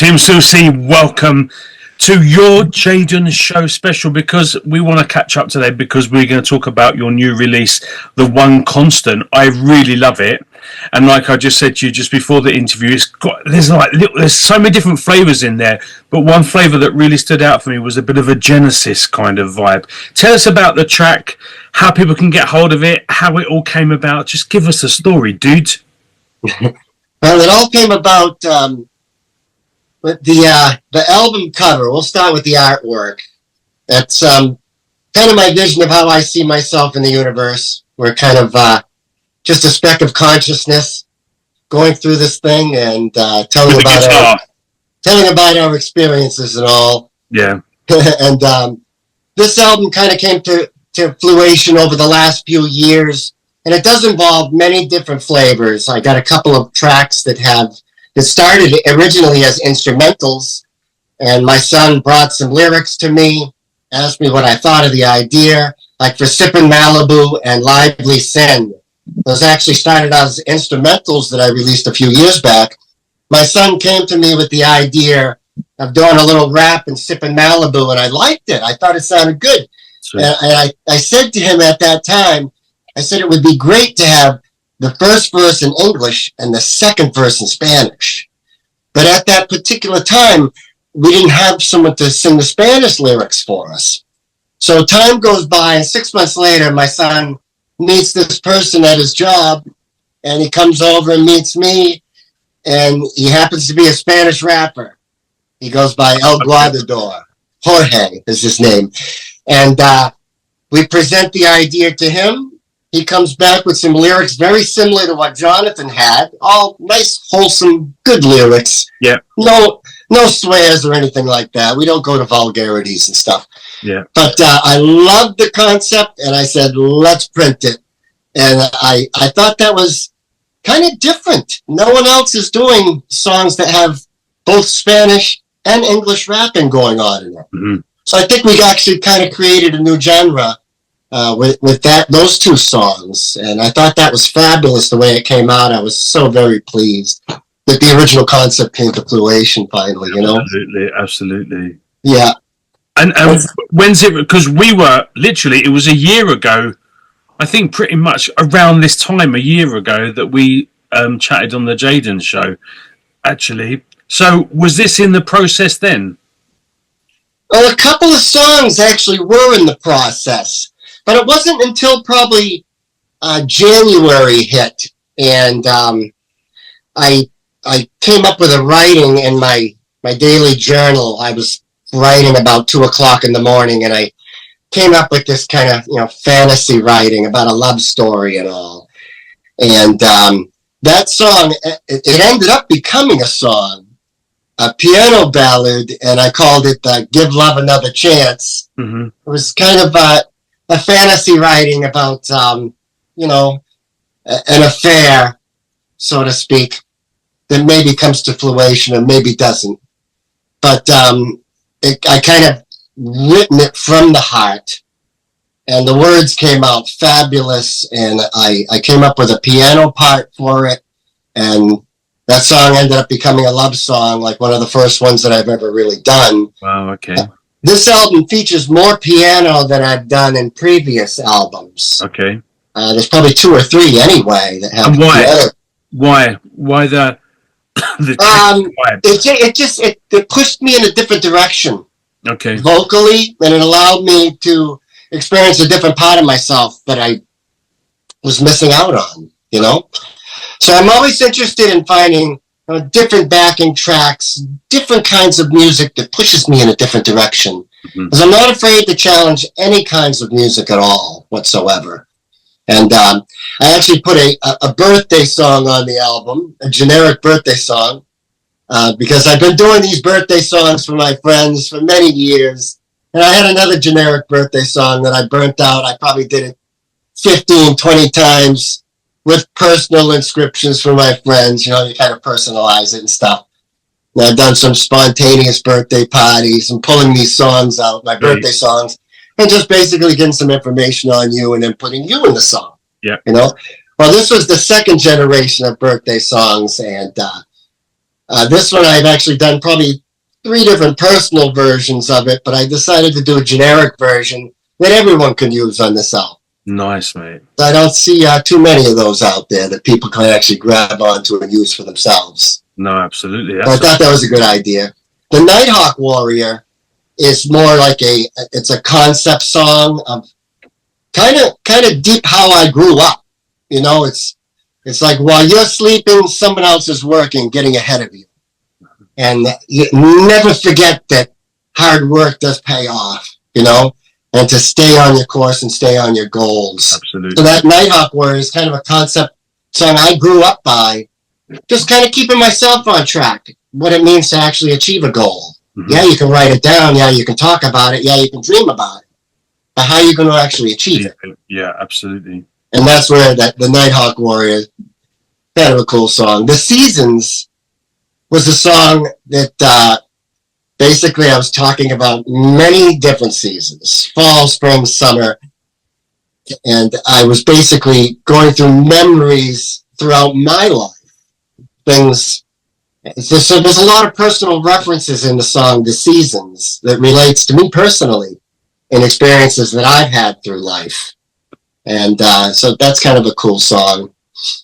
Tim Soucy, welcome to your Jaden show special, because we want to catch up today because we're going to talk about your new release, The One Constant. I really love it. And like I just said to you just before the interview, there's so many different flavors in there, but one flavor that really stood out for me was a bit of a Genesis kind of vibe. Tell us about the track, how people can get hold of it, how it all came about. Just give us a story, dude. Well, it all came about with the album cover. We'll start with the artwork. That's kind of my vision of how I see myself in the universe. We're kind of just a speck of consciousness going through this thing and telling about our experiences and all. Yeah. And this album kind of came to fruition over the last few years, and it does involve many different flavors. I got a couple of tracks that started originally as instrumentals, and my son brought some lyrics to me, asked me what I thought of the idea, like for Sippin' Malibu and Lively Sin. Those actually started out as instrumentals that I released a few years back. My son came to me with the idea of doing a little rap and Sippin' Malibu, and I liked it. I thought it sounded good. And I said to him at that time, I said it would be great to have the first verse in English and the second verse in Spanish. But at that particular time, we didn't have someone to sing the Spanish lyrics for us. So time goes by, and 6 months later, my son meets this person at his job, and he comes over and meets me, and he happens to be a Spanish rapper. He goes by El Guardador. Jorge is his name. And we present the idea to him. He comes back with some lyrics very similar to what Jonathan had. All nice, wholesome, good lyrics. Yeah. No swears or anything like that. We don't go to vulgarities and stuff. Yeah. But I loved the concept, and I said, let's print it. And I thought that was kind of different. No one else is doing songs that have both Spanish and English rapping going on in it. Mm-hmm. So I think we actually kind of created a new genre with those two songs. And I thought that was fabulous the way it came out. I was so very pleased that the original concept came to fruition finally, you know? Absolutely. Yeah. And when's it? Because we were literally, it was a year ago, I think pretty much around this time a year ago that we chatted on the Jaden show, actually. So was this in the process then? Well, a couple of songs actually were in the process, but it wasn't until probably January hit, and I came up with a writing in my daily journal. I was writing about 2:00 in the morning, and I came up with this kind of fantasy writing about a love story and all. And that song, it ended up becoming a song, a piano ballad, and I called it "Give Love Another Chance." Mm-hmm. It was kind of a fantasy writing about an affair, so to speak, that maybe comes to fruition and maybe doesn't. But I kind of written it from the heart, and the words came out fabulous, and I came up with a piano part for it, and that song ended up becoming a love song, like one of the first ones that I've ever really done. Wow, okay. This album features more piano than I've done in previous albums. Okay. There's probably 2 or 3 anyway that have. And why? Piano. Why the it pushed me in a different direction. Okay. Vocally, and it allowed me to experience a different part of myself that I was missing out on, So I'm always interested in finding different backing tracks, different kinds of music that pushes me in a different direction. Because I'm not afraid to challenge any kinds of music at all whatsoever. And I actually put a birthday song on the album, a generic birthday song, because I've been doing these birthday songs for my friends for many years. And I had another generic birthday song that I burnt out. I probably did it 15, 20 times with personal inscriptions for my friends. You kind of personalize it and stuff. And I've done some spontaneous birthday parties and pulling these songs out, my birthday songs, and just basically getting some information on you and then putting you in the song. Yeah. Well, this was the second generation of birthday songs, and This one I've actually done probably 3 different personal versions of it, but I decided to do a generic version that everyone can use on this album. Nice, mate. I don't see too many of those out there that people can actually grab onto and use for themselves. No, absolutely. I thought that was a good idea. The Nighthawk Warrior is more like it's a concept song of kind of deep how I grew up. You know, it's like while you're sleeping, someone else is working, getting ahead of you. And you never forget that hard work does pay off, you know, and to stay on your course and stay on your goals. Absolutely. So that Nighthawk Warrior is kind of a concept song I grew up by, just kind of keeping myself on track, what it means to actually achieve a goal. Mm-hmm. Yeah, you can write it down. Yeah, you can talk about it. Yeah, you can dream about it. But how are you going to actually achieve it? Yeah, absolutely. And that's where the Nighthawk Warrior is kind of a cool song. The Seasons was a song that basically I was talking about many different seasons, fall, spring, summer. And I was basically going through memories throughout my life. Things. So there's a lot of personal references in the song The Seasons that relates to me personally and experiences that I've had through life. And so that's kind of a cool song.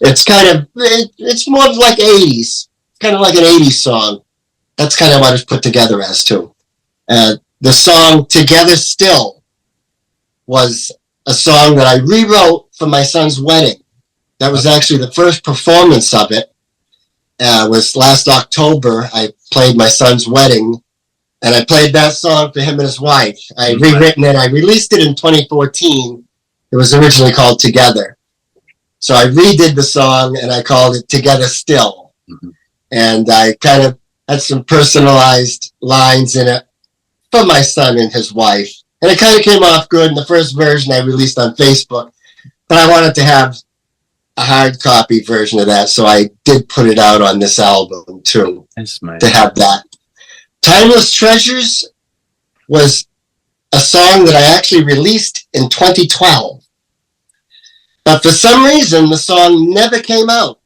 It's it's more like 80s. Kind of like an 80s song. That's kind of what it's put together as too. The song Together Still was a song that I rewrote for my son's wedding. That was actually the first performance of it. Was last October. I played my son's wedding, and I played that song for him and his wife. I rewritten it. I released it in 2014. It was originally called Together. So I redid the song, and I called it Together Still. Mm-hmm. And I kind of had some personalized lines in it for my son and his wife. And it kind of came off good in the first version I released on Facebook. But I wanted to have a hard copy version of that, so I did put it out on this album too. Yes, mate. To have that. Timeless Treasures was a song that I actually released in 2012. But for some reason, the song never came out.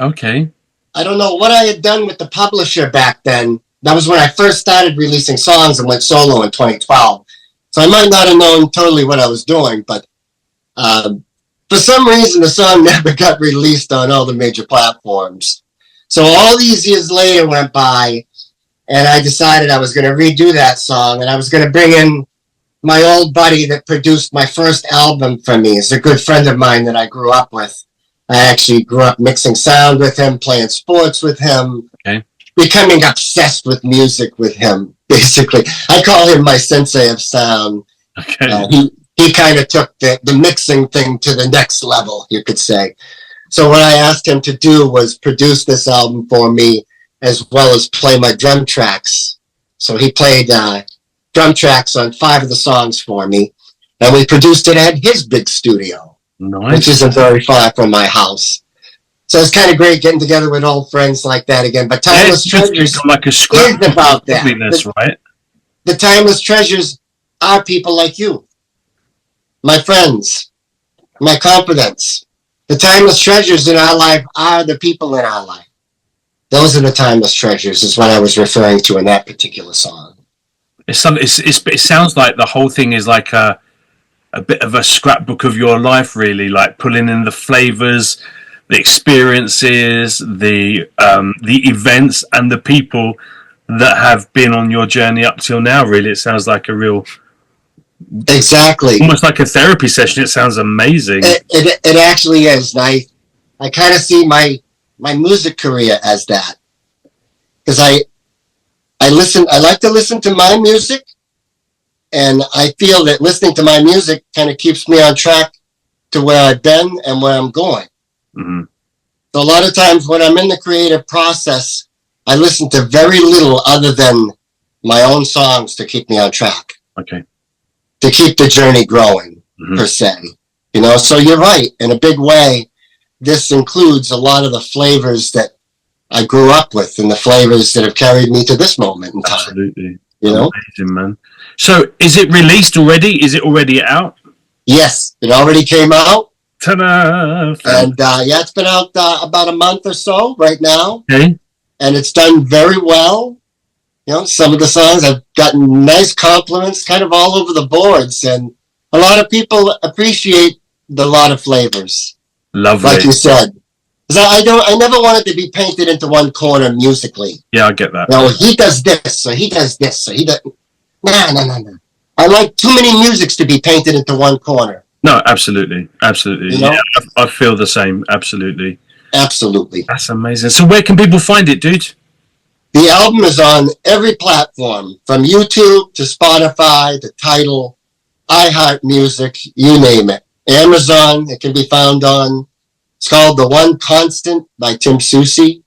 Okay. I don't know what I had done with the publisher back then. That was when I first started releasing songs and went solo in 2012. So I might not have known totally what I was doing, but for some reason, the song never got released on all the major platforms. So all these years later went by, and I decided I was going to redo that song, and I was going to bring in my old buddy that produced my first album for me. He's a good friend of mine that I grew up with. I actually grew up mixing sound with him, playing sports with him, becoming obsessed with music with him, basically. I call him my sensei of sound. Okay. He kind of took the mixing thing to the next level, you could say. So what I asked him to do was produce this album for me, as well as play my drum tracks. So he played drum tracks on 5 of the songs for me, and we produced it at his big studio. Nice. Which isn't very far from my house. So it's kind of great getting together with old friends like that again. But Timeless Treasures like a is about that. Right? The Timeless Treasures are people like you, my friends, my confidants. The timeless treasures in our life are the people in our life. Those are the timeless treasures, is what I was referring to in that particular song. It sounds like the whole thing is like a bit of a scrapbook of your life, really, like pulling in the flavors, the experiences, the events, and the people that have been on your journey up till now. Really, it sounds like a real, exactly, almost like a therapy session. It sounds amazing. It actually is. And I kind of see my music career as that, because I like to listen to my music. And I feel that listening to my music kind of keeps me on track to where I've been and where I'm going. Mm-hmm. So a lot of times when I'm in the creative process, I listen to very little other than my own songs to keep me on track. Okay. To keep the journey growing, per se. You know, so you're right. In a big way, this includes a lot of the flavors that I grew up with and the flavors that have carried me to this moment in time. Absolutely. You know? Amazing, man. So, is it released already? Is it already out? Yes, it already came out. Ta-da! And it's been out about a month or so right now. Okay. and it's done very well. You know, some of the songs have gotten nice compliments kind of all over the boards, and a lot of people appreciate the lot of flavors. Lovely. Like you said. Because I never wanted to be painted into one corner musically. Yeah, I get that. You know, he does this, so he does this, so he does... No. I like too many musics to be painted into one corner. No, absolutely. You know? Yeah, I feel the same. Absolutely. That's amazing. So where can people find it, dude? The album is on every platform, from YouTube to Spotify to Tidal, iHeartMusic, you name it. Amazon, it can be found on. It's called The One Constant by Tim Soucy.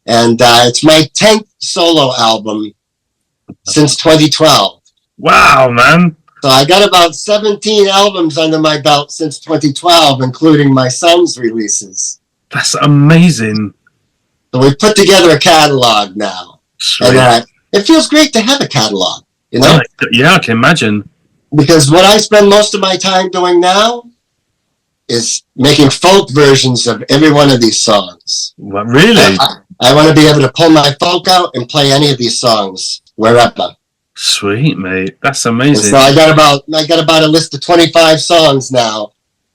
And it's my 10th solo album since 2012. Wow, man. So I got about 17 albums under my belt since 2012, including my son's releases. That's amazing. So we've put together a catalog now. Sweet. And it feels great to have a catalog, you know? Yeah, I can imagine. Because what I spend most of my time doing now is making folk versions of every one of these songs. What, really? I want to be able to pull my folk out and play any of these songs wherever. Sweet, mate. That's amazing. And so I got about a list of 25 songs now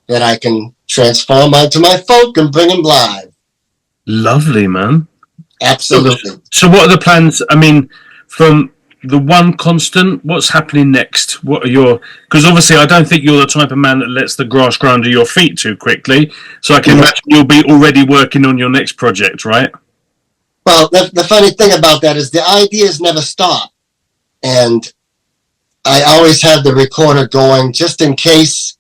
that I can transform onto my folk and bring them live. Lovely, man. Absolutely. So what are the plans? I mean, from The One Constant, what's happening next? What are your... Because obviously I don't think you're the type of man that lets the grass grow under your feet too quickly. So I can imagine you'll be already working on your next project, right? Well, the funny thing about that is the ideas never stop. And I always have the recorder going just in case.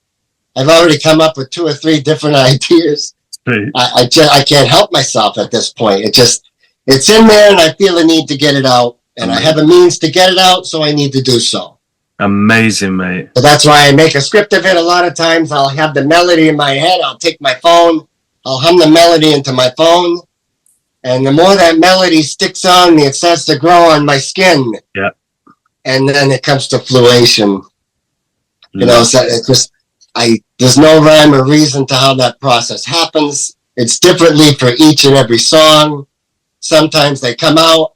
I've already come up with 2 or 3 different ideas. I can't help myself at this point. It's in there and I feel a need to get it out. And I have a means to get it out, so I need to do so. Amazing, mate. So that's why I make a script of it. A lot of times I'll have the melody in my head. I'll take my phone. I'll hum the melody into my phone. And the more that melody sticks on me, it starts to grow on my skin. Yeah. And then it comes to fluation. You know, so it just, there's no rhyme or reason to how that process happens. It's differently for each and every song. Sometimes they come out.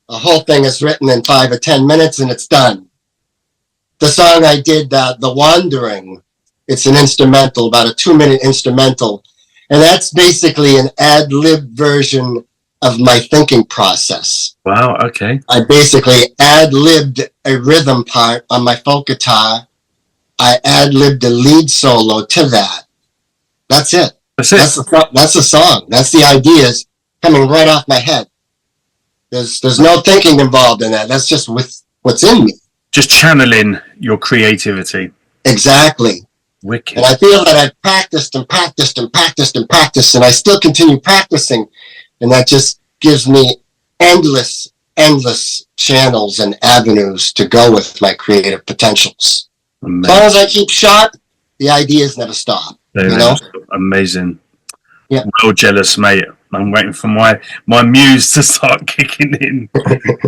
The whole thing is written in 5 or 10 minutes and it's done. The song I did, The Wandering, it's an instrumental, about a 2-minute instrumental. And that's basically an ad-lib version of my thinking process. Wow, okay. I basically ad-libbed a rhythm part on my folk guitar. I ad-libbed a lead solo to that. That's it. That's the song. That's the ideas coming right off my head. There's no thinking involved in that. That's just what's in me. Just channeling your creativity. Exactly. Wicked. And I feel that I've practiced and practiced and practiced and practiced, and I still continue practicing. And that just gives me endless channels and avenues to go with my creative potentials. Amazing. As long as I keep sharp, the ideas never stop. Amazing. Yeah. Well jealous, mate. I'm waiting for my muse to start kicking in.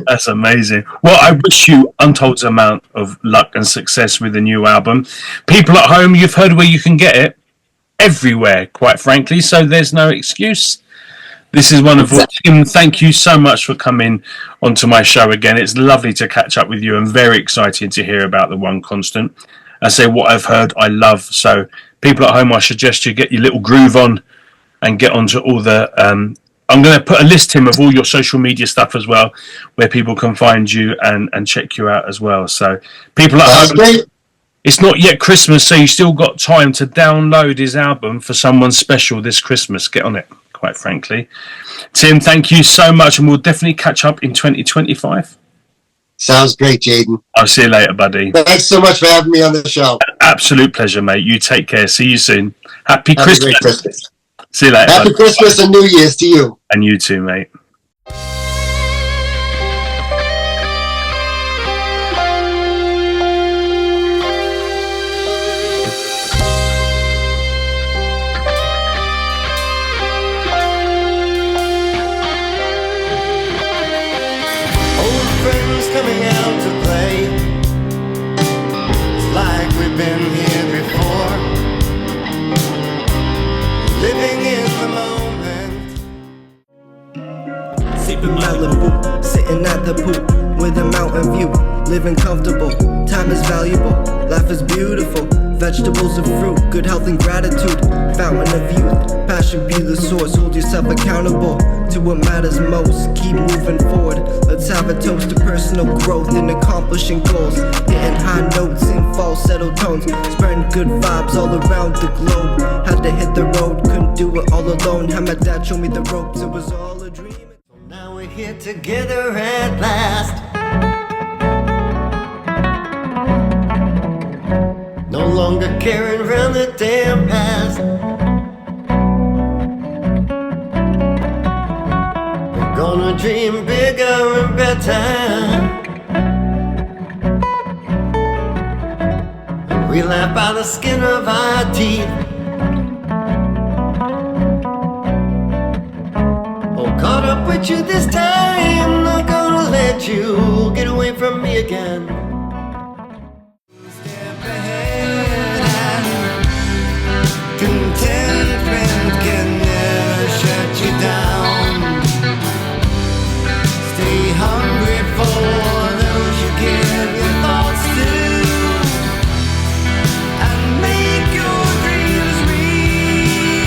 That's amazing. Well, I wish you untold amount of luck and success with the new album. People at home, you've heard where you can get it. Everywhere, quite frankly, so there's no excuse. This is one of Tim. Thank you so much for coming onto my show again. It's lovely to catch up with you and very excited to hear about The One Constant. I say what I've heard, I love. So people at home, I suggest you get your little groove on and get onto all the... I'm going to put a list, Tim, of all your social media stuff as well, where people can find you and check you out as well. So people at home, it's not yet Christmas, so you still got time to download his album for someone special this Christmas. Get on it, quite frankly. Tim, thank you so much, and we'll definitely catch up in 2025. Sounds great, Jaden. I'll see you later, buddy. Thanks so much for having me on the show. Absolute pleasure, mate. You take care. See you soon. Happy Have Christmas. a great Christmas. See you later. Happy Christmas and New Year's to you. And you too, mate. Old friends coming out to play. It's like we've been here before. Living in the moment. with a mountain view. Living comfortable, time is valuable, life is beautiful. Vegetables and fruit, good health and gratitude. Fountain of youth, passion be the source. Hold yourself accountable to what matters most. Keep moving forward, let's have a toast to personal growth and accomplishing goals. Hitting high notes in falsetto tones, spreading good vibes all around the globe. Had to hit the road, couldn't do it all alone. Had my dad show me the ropes, it was all a dream. Now we're here together at last. No longer carrying around the damn past. We're gonna dream bigger and better. We laugh by the skin of our teeth. Oh, caught up with you this time. Not gonna let you get away from me again. Contentment can never shut you down. Stay hungry for those you give your thoughts to, and make your dreams real.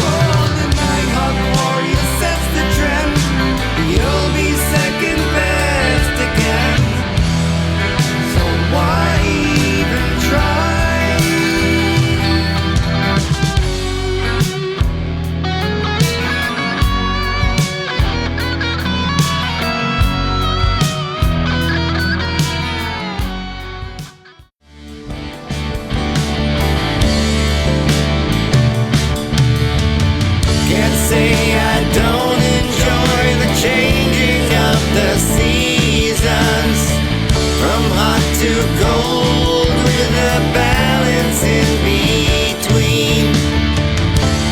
Oh, the nighthawk warrior sets the trend. You'll be second best again. So why even try? Can't say I don't enjoy the changing of the seasons, from hot to cold with a balance in between.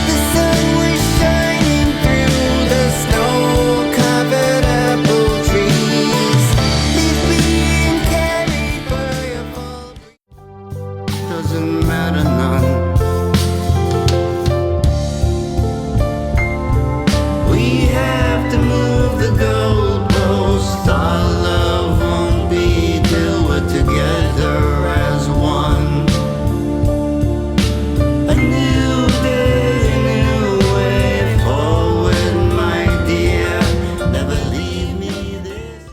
The sun was shining through the snow-covered apple trees, leaves being carried by a fall breeze. Doesn't matter none. We have to move the goalposts. Our love won't be till we're together as one. A new day, a new way forward, my dear. Never leave me this.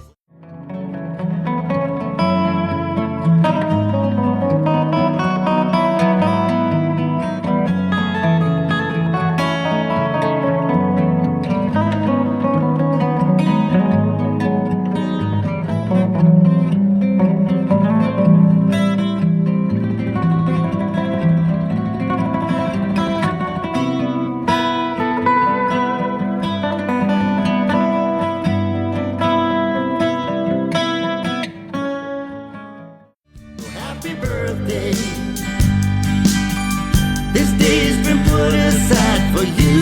Happy birthday. This day's been put aside for you.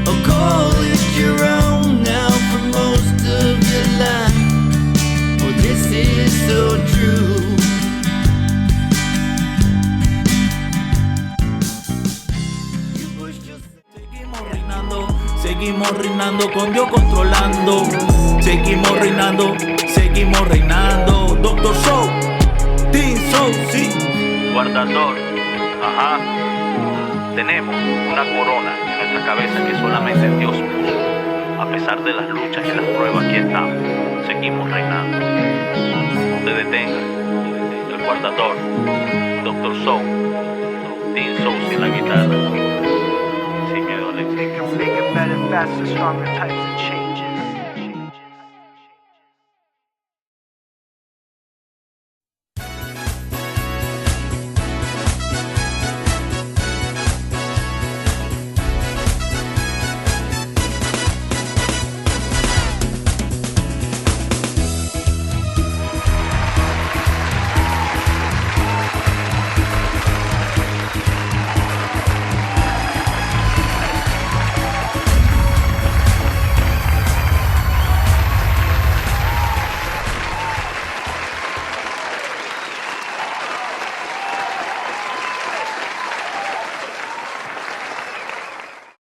Oh, call it your own now for most of your life. Oh, this is so true. You pushed yourself. Seguimos reinando con Dios controlando. Seguimos reinando. Dr. Soul, Tim Soucy, Guardador, ajá. Tenemos una corona en nuestra cabeza que solamente Dios puso. A pesar de las luchas y las pruebas, aquí estamos. Seguimos reinando. No te detengas. El guardador, Dr. Soul, Tim Soucy en la guitarra. Sin miedo al éxito. Bigger, better, faster, stronger types of change.